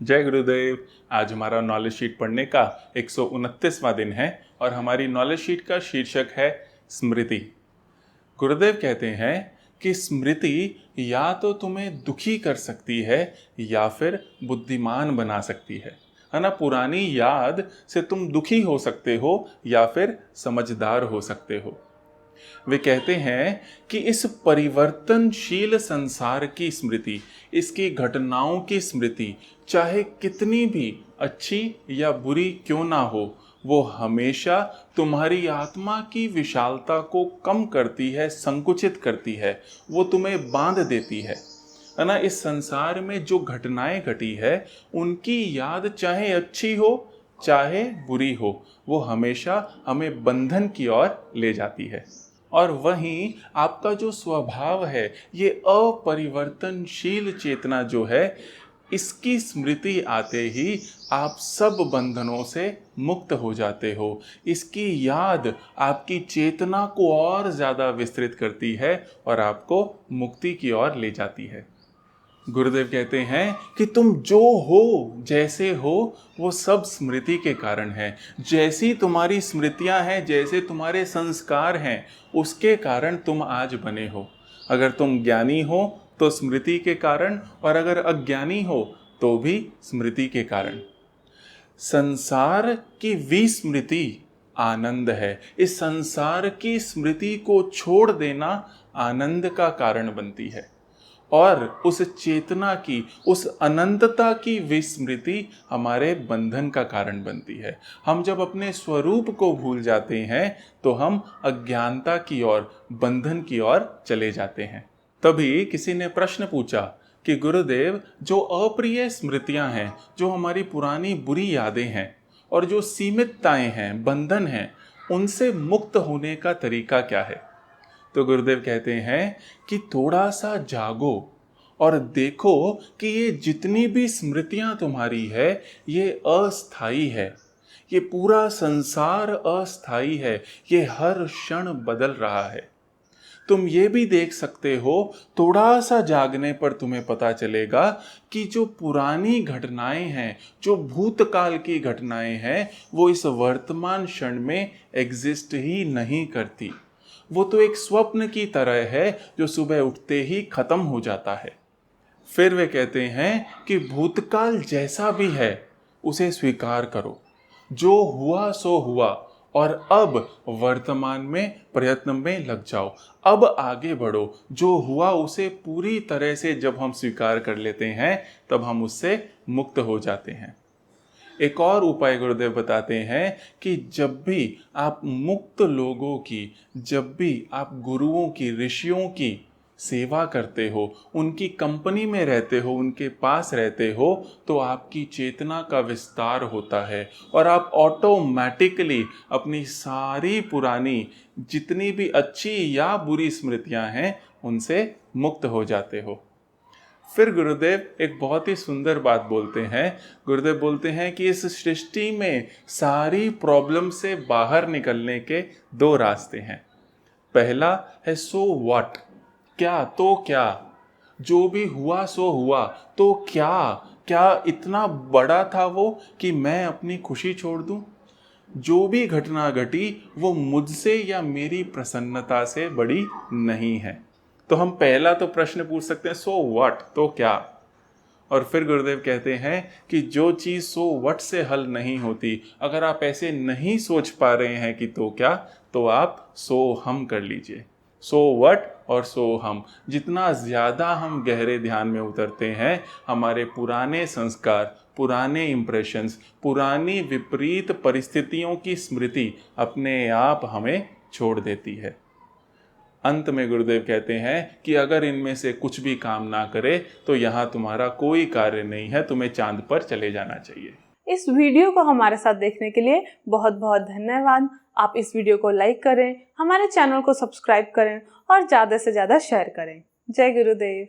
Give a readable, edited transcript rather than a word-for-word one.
जय गुरुदेव। आज हमारा नॉलेज शीट पढ़ने का 129वां दिन है और हमारी नॉलेज शीट का शीर्षक है स्मृति। गुरुदेव कहते हैं कि स्मृति या तो तुम्हें दुखी कर सकती है या फिर बुद्धिमान बना सकती है ना। पुरानी याद से तुम दुखी हो सकते हो या फिर समझदार हो सकते हो। वे कहते हैं कि इस परिवर्तनशील संसार की स्मृति, इसकी घटनाओं की स्मृति चाहे कितनी भी अच्छी या बुरी क्यों ना हो, वो हमेशा तुम्हारी आत्मा की विशालता को कम करती है, संकुचित करती है, वो तुम्हें बांध देती है ना। इस संसार में जो घटनाएं घटी है उनकी याद चाहे अच्छी हो चाहे बुरी हो, वो हमेशा हमें बंधन की ओर ले जाती है। और वहीं आपका जो स्वभाव है, ये अपरिवर्तनशील चेतना जो है, इसकी स्मृति आते ही आप सब बंधनों से मुक्त हो जाते हो। इसकी याद आपकी चेतना को और ज़्यादा विस्तृत करती है और आपको मुक्ति की ओर ले जाती है। गुरुदेव कहते हैं कि तुम जो हो, जैसे हो, वो सब स्मृति के कारण है। जैसी तुम्हारी स्मृतियां हैं, जैसे तुम्हारे संस्कार हैं, उसके कारण तुम आज बने हो। अगर तुम ज्ञानी हो तो स्मृति के कारण, और अगर अज्ञानी हो तो भी स्मृति के कारण। संसार की विस्मृति आनंद है। इस संसार की स्मृति को छोड़ देना आनंद का कारण बनती है, और उस चेतना की, उस अनंतता की विस्मृति हमारे बंधन का कारण बनती है। हम जब अपने स्वरूप को भूल जाते हैं तो हम अज्ञानता की ओर, बंधन की ओर चले जाते हैं। तभी किसी ने प्रश्न पूछा कि गुरुदेव, जो अप्रिय स्मृतियां हैं, जो हमारी पुरानी बुरी यादें हैं और जो सीमितताएं हैं, बंधन हैं, उनसे मुक्त होने का तरीका क्या है? तो गुरुदेव कहते हैं कि थोड़ा सा जागो और देखो कि ये जितनी भी स्मृतियां तुम्हारी है, ये अस्थाई है। ये पूरा संसार अस्थाई है, ये हर क्षण बदल रहा है। तुम ये भी देख सकते हो, थोड़ा सा जागने पर तुम्हें पता चलेगा कि जो पुरानी घटनाएं हैं, जो भूतकाल की घटनाएं हैं, वो इस वर्तमान क्षण में एग्जिस्ट ही नहीं करती। वो तो एक स्वप्न की तरह है जो सुबह उठते ही खत्म हो जाता है। फिर वे कहते हैं कि भूतकाल जैसा भी है उसे स्वीकार करो। जो हुआ सो हुआ, और अब वर्तमान में प्रयत्न में लग जाओ। अब आगे बढ़ो। जो हुआ उसे पूरी तरह से जब हम स्वीकार कर लेते हैं, तब हम उससे मुक्त हो जाते हैं। एक और उपाय गुरुदेव बताते हैं कि जब भी आप मुक्त लोगों की, जब भी आप गुरुओं की, ऋषियों की सेवा करते हो, उनकी कंपनी में रहते हो, उनके पास रहते हो, तो आपकी चेतना का विस्तार होता है और आप ऑटोमेटिकली अपनी सारी पुरानी जितनी भी अच्छी या बुरी स्मृतियां हैं, उनसे मुक्त हो जाते हो। फिर गुरुदेव एक बहुत ही सुंदर बात बोलते हैं। गुरुदेव बोलते हैं कि इस सृष्टि में सारी प्रॉब्लम से बाहर निकलने के दो रास्ते हैं। पहला है सो व्हाट, क्या तो क्या, जो भी हुआ सो हुआ, तो क्या, क्या इतना बड़ा था वो कि मैं अपनी खुशी छोड़ दूं? जो भी घटना घटी वो मुझसे या मेरी प्रसन्नता से बड़ी नहीं है। तो हम पहला तो प्रश्न पूछ सकते हैं, सो व्हाट, तो क्या। और फिर गुरुदेव कहते हैं कि जो चीज़ सो व्हाट से हल नहीं होती, अगर आप ऐसे नहीं सोच पा रहे हैं कि तो क्या, तो आप सो हम कर लीजिए। सो व्हाट और सो हम, जितना ज़्यादा हम गहरे ध्यान में उतरते हैं, हमारे पुराने संस्कार, पुराने इंप्रेशंस, पुरानी विपरीत परिस्थितियों की स्मृति अपने आप हमें छोड़ देती है। अंत में गुरुदेव कहते हैं कि अगर इनमें से कुछ भी काम ना करे तो यहाँ तुम्हारा कोई कार्य नहीं है, तुम्हें चांद पर चले जाना चाहिए। इस वीडियो को हमारे साथ देखने के लिए बहुत बहुत धन्यवाद। आप इस वीडियो को लाइक करें, हमारे चैनल को सब्सक्राइब करें और ज़्यादा से ज़्यादा शेयर करें। जय गुरुदेव।